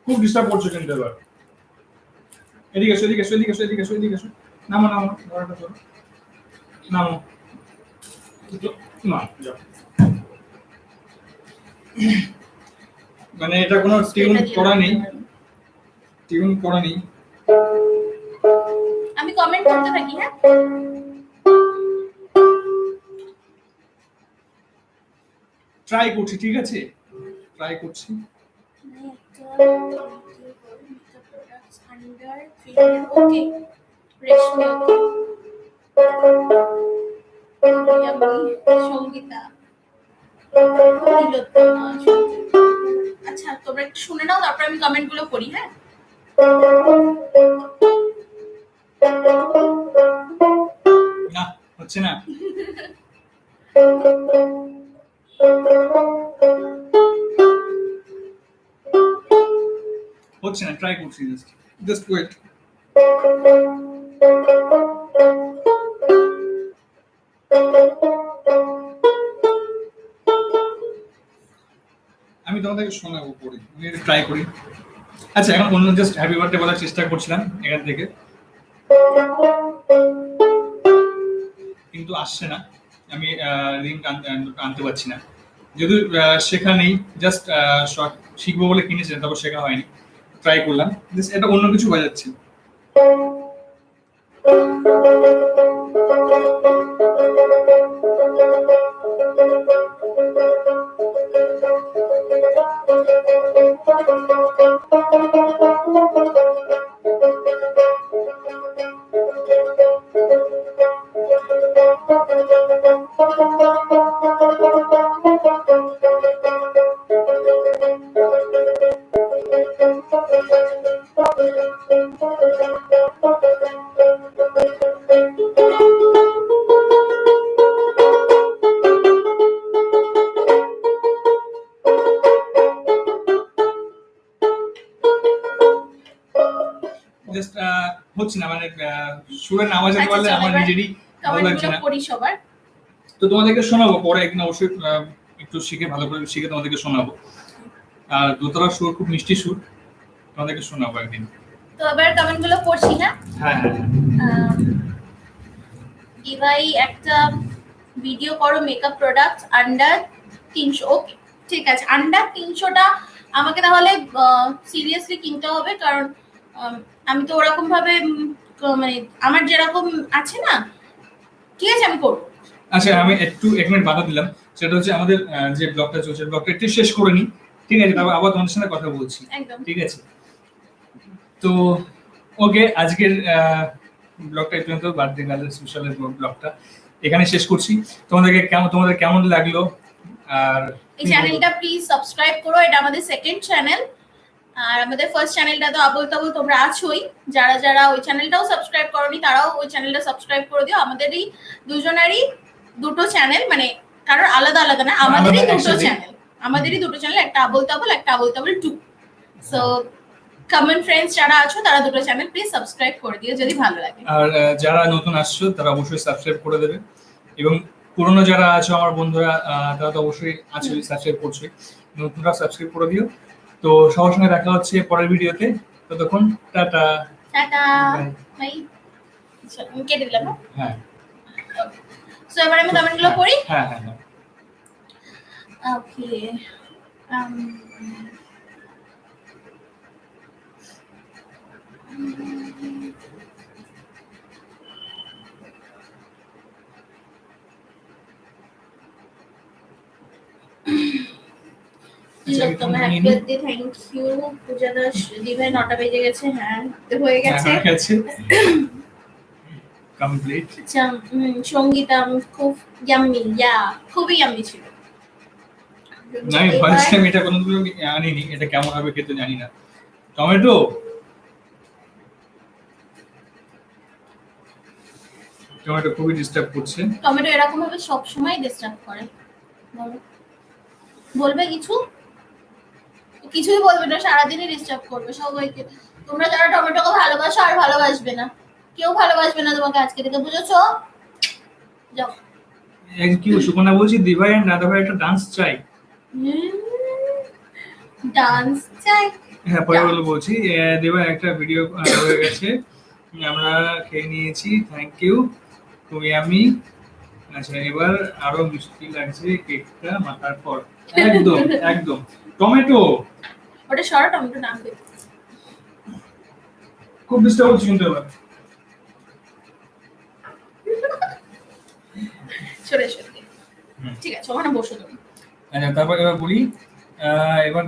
খুব ডিস্টার্ব করছো কিন্তু এবার। এদিকে এসো, এদিকে এসো, এদিকে এসো, এদিকে এসো, এদিকে এসো। নামো নামো, ধরাটা ধরো। নামো। না, যাও। মানে এটা কোনো টিউন করা নেই, টিউন করা নেই। আমি কমেন্ট করতে থাকি, হ্যাঁ? ট্রাই করছি, ঠিক আছে, ট্রাই করছি। ওকে রেশমি, সঙ্গীতা, আচ্ছা তোমরা একটু শুনে নাও, তারপর আমি কমেন্ট গুলো করি, হ্যাঁ? না, হচ্ছে না। হচ্ছে না, ট্রাই করছি, জাস্ট ওয়েট। আমি তোমাদেরকে শোনাবো পরে, আমি এটা ট্রাই করি। আচ্ছা, এখন অন্য জাস্ট হ্যাপি বার্থডে বলার চেষ্টা করছিলাম এখান থেকে, কিন্তু আসছে না। আমি লিঙ্ক আনতে পারছি না, যেহেতু শেখা নেই, জাস্ট শিখবো বলে কিনেছিলাম, তারপর শেখা হয়নি। ট্রাই করলাম, এটা অন্য কিছু বাজাচ্ছি। জাস্ট হচ্ছে না, মানে সুরের নামাজ বললে আমার নিজেরই ভালো লাগছে না। করি সবার। তো তোমাদেরকে শোনাবো পরে একদিন, অবশ্যই একটু শিখে, ভালো করে শিখে তোমাদেরকে শোনাবো। আর দোতলা সুর, খুব মিষ্টি সুর, তোমাদেরকে শোনাবো একদিন। তো এবার কমেন্ট গুলো পড়ছি, হ্যাঁ? হ্যাঁ হ্যাঁ। ভাই একটা ভিডিও করো মেকআপ প্রোডাক্টস আন্ডার 300। ওকে ঠিক আছে, আন্ডার 300টা আমাকে তাহলে সিরিয়াসলি কিনতে হবে, কারণ আমি তো ওরকম ভাবে মানে আমার যেরকম আছে না, ঠিক আছে আমি করবো। আচ্ছা, আমি একটু 1 মিনিট বাধা দিলাম, সেটা হচ্ছে আমাদের যে ব্লগটা চলছে, ব্লগটা একটু শেষ করে নিই, ঠিক আছে? তারপর আবার তোমাদের সাথে কথা বলছি, একদম ঠিক আছে? তো ওকে, আজকের ব্লগটা এই পর্যন্ত, বার্থডে গার্লের স্পেশালের ব্লগটা এখানে শেষ করছি। তোমাদের কেমন লাগলো? আর এই চ্যানেলটা প্লিজ সাবস্ক্রাইব করো, এটা আমাদের সেকেন্ড চ্যানেল। আর আমাদের ফার্স্ট চ্যানেলটা তো আবল তাবল তোমরা আছোই, যারা যারা ওই চ্যানেলটাও সাবস্ক্রাইব করোনি তারাও ওই চ্যানেলটা সাবস্ক্রাইব করে দিও। আমাদের এই দুজনেরই দুটো চ্যানেল, মানে কারোর আলাদা আলাদা না, আমাদেরই দুটো চ্যানেল, একটা আবল তাবল, একটা আবল তাবল 2। সো কমন ফ্রেন্ডস যারা আছো তারা দুটো চ্যানেল প্লিজ সাবস্ক্রাইব করে দিও যদি ভালো লাগে। আর যারা নতুন আসছো তারা অবশ্যই সাবস্ক্রাইব করে দেবে, এবং পুরনো যারা আছো আমার বন্ধুরা, তারা তো অবশ্যই আছে, সাবস্ক্রাইব করছে, নতুনরা সাবস্ক্রাইব করে দিও। তো সবার সঙ্গে দেখা হচ্ছে পরের ভিডিওতে, ততক্ষণ টাটা টাটা বাই। আমি কেটে দিলাম। হ্যাঁ, সো এবার আমি কমেন্টগুলো পড়ি। হ্যাঁ হ্যাঁ হ্যাঁ। Okay happy birthday, thank you Puja Das দিভাই। 9টা বেজে গেছে, হ্যাঁ হয়ে গেছে কমপ্লিট। আচ্ছা সঙ্গীতা খুব ইয়াম্মি, খুবই ইয়াম্মি ছিল। না, আমি ফার্স্ট টাইম এটা কোনোদিন আনিনি, এটা কেমন হবে খেতে জানি না। টমেটো টমেটো খুবই ডিস্টার্ব করছে। টমেটো এরকম ভাবে সবসময় ডিস্টার্ব করে। বলো, বলবে কিছু? কিছুই বলবে না, সারাদিনই ডিস্টার্ব করবে সবাইকে। তোমরা যারা টমেটোকে ভালোবাসো আর ভালোবাসবে না, কেউ ভালোবাসবে না তোমাকে আজকে থেকে, বুঝেছো? যাও। কি সুকন্যা বলছি, দিভাই আর দাদা ভাই একটা ডান্স চাই। ডান্স চাই? হ্যাঁ পরে বলছি। দিভাই একটা ভিডিও হয়ে গেছে, আমরা খেয়ে নিয়েছি, থ্যাংক ইউ, তুমি আমি। আচ্ছা এবার আরো মিষ্টি লাগছে কেকটা মাখার পর। একদম একদম টমেটো। ওটা সরা, টমেটো নামবে। খুব ডিস্টার্ব হচ্ছে কিন্তু এবার। সরে সরে। ঠিক আছে, ওখানে বসো তুমি। আচ্ছা তারপর এবার বলি, এবার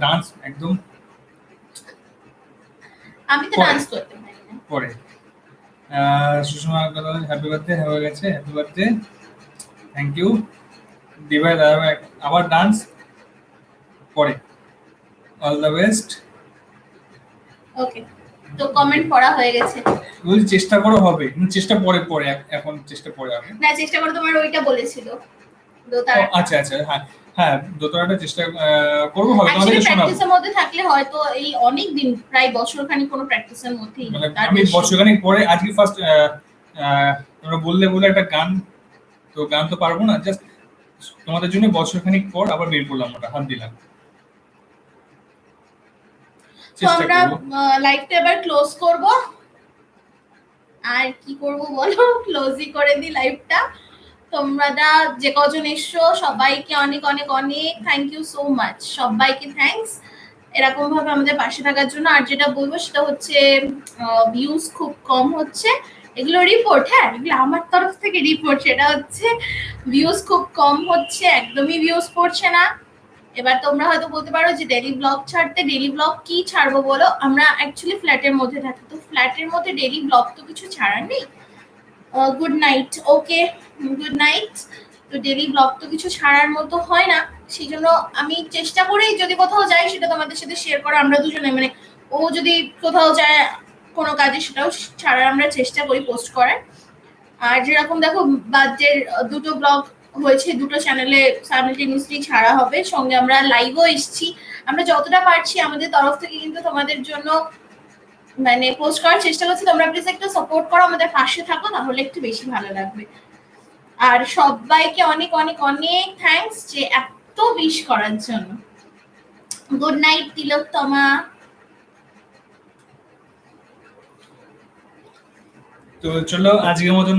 ডান্স একদম আমি তো পরে। ডান্স করতে পারি না। পরে সুষমা হ্যাপি বার্থডে হয়ে গেছে, হ্যাপি বার্থডে, থ্যাংক ইউ। দিভাই দাদা ভাই আবার ডান্স পরে, অল দ্য বেস্ট। ওকে, তো কমেন্ট পড়া হয়ে গেছে। বলছি চেষ্টা করো হবে, কিন্তু চেষ্টা পরে পরে, এখন চেষ্টা পরে হবে। না, চেষ্টা করে তোমার ওইটা বলেছিল তো ও, তার আচ্ছা আচ্ছা, হ্যাঁ হ্যাঁ দোতলাটা চেষ্টা করবো, হবে তোমাদেরকে অ্যাকচুয়ালি শোনাবো। প্র্যাকটিসের মধ্যে থাকলে হয়তো এই অনেক দিন, প্রায় বছর খানিক কোনো প্র্যাকটিসের মধ্যেই মানে তার আমি বেশি। বছরখানেক পরে আজকে ফার্স্ট তোমরা বললে বলে একটা গান, তো গান তো পারবো না, জাস্ট তোমাদের জন্য বছরখানেক পর আবার বের করলাম, ওটা হাত দিলাম, তো চেষ্টা আমরা করবো। লাইভটা এবার ক্লোজ করব। আর কি করব বলো, ক্লোজই করে দিই লাইভটা। তোমরা যে কজন এসছো সবাইকে অনেক অনেক অনেক থ্যাংক ইউ সো মাচ, সবাইকে থ্যাঙ্কস এরকম ভাবে আমাদের পাশে থাকার জন্য। আর যেটা বলবো সেটা হচ্ছে ভিউজ খুব কম হচ্ছে, এগুলো রিপোর্ট, হ্যাঁ এগুলো আমার তরফ থেকে রিপোর্ট। সেটা হচ্ছে ভিউজ খুব কম হচ্ছে, একদমই ভিউজ পড়ছে না। এবার তোমরা হয়তো বলতে পারো যে ডেইলি ব্লগ ছাড়তে, ডেইলি ব্লগ কি ছাড়বো বলো, আমরা অ্যাকচুয়ালি ফ্ল্যাটের মধ্যে থাকি, তো ফ্ল্যাটের মধ্যে ডেইলি ব্লগ তো কিছু ছাড়ার নেই। Good night, okay good night. তো ডেইলি ব্লগ তো কিছু ছাড়ার মতো হয় না, সেই জন্য আমি চেষ্টা করি যদি কোথাও যাই সেটা তোমাদের সাথে শেয়ার করা, আমরা দুজনে মানে ও যদি কোথাও যায় কোনো কাজে সেটাও ছাড়ার আমরা চেষ্টা করি, পোস্ট করার। আর যেরকম দেখো বাজের দুটো ব্লগ হয়েছে, দুটো চ্যানেলে সাইমালটেনিয়াসলি ছাড়া হবে, সঙ্গে আমরা লাইভও এসেছি। আমরা যতটা পারছি আমাদের তরফ থেকে কিন্তু তোমাদের জন্য মানে পোস্ট করার চেষ্টা করছি। তোমরা প্লিজ একটু সাপোর্ট করো, আমাদের পাশে থাকো, তাহলে একটু বেশি ভালো লাগবে। আর সবাইকে অনেক অনেক অনেক থ্যাঙ্কস যে এত উইশ করার জন্য। গুড নাইট তিলোত্তমা। তো চলো আজকের মতন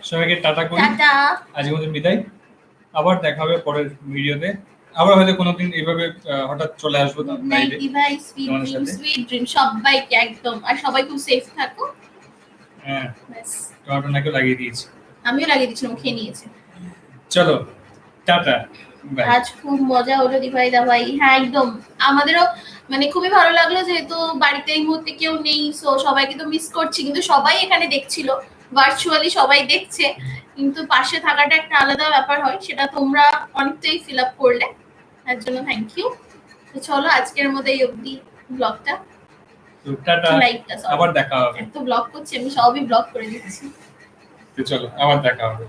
সবাইকে টাটা করি, টাটা। আজকের মতন বিদায়, আবার দেখা হবে পরের ভিডিওতে, আবার হয়তো কোনোদিন এইভাবে হঠাৎ চলে আসবো লাইভে ভাই, সুইট তোমাদের ড্রিম, সাথে। সুইট ড্রিম সবাইকে একদম। আর সবাই খুব সেফ থাকো। হ্যাঁ ব্যাস, টমেটো নাকে লাগিয়ে দিয়েছি। আমিও লাগিয়ে দিচ্ছিলাম, খেয়ে নিয়েছে। চলো টাটা, বাই। আজ খুব মজা হলো দিভাই দা ভাই, হ্যাঁ একদম। আমাদেরও মানে খুবই ভালো লাগলো, যেহেতু বাড়িতে এই মুহূর্তে কেউ নেই, সো সবাইকে তো মিস করছি, কিন্তু সবাই এখানে দেখছিল, ভার্চুয়ালি সবাই দেখছে, কিন্তু পাশে থাকাটা একটা আলাদা ব্যাপার হয়, সেটা তোমরা অনেকটাই ফিল আপ করলে, তার জন্য থ্যাংক ইউ। তো চলো আজকের মধ্যে এই অবধি ব্লগটা, তো টাটা, লাইভটা, আবার দেখা হবে। এত ব্লগ করছি আমি, সবই ব্লগ করে দিচ্ছি। তো চলো আবার দেখা হবে।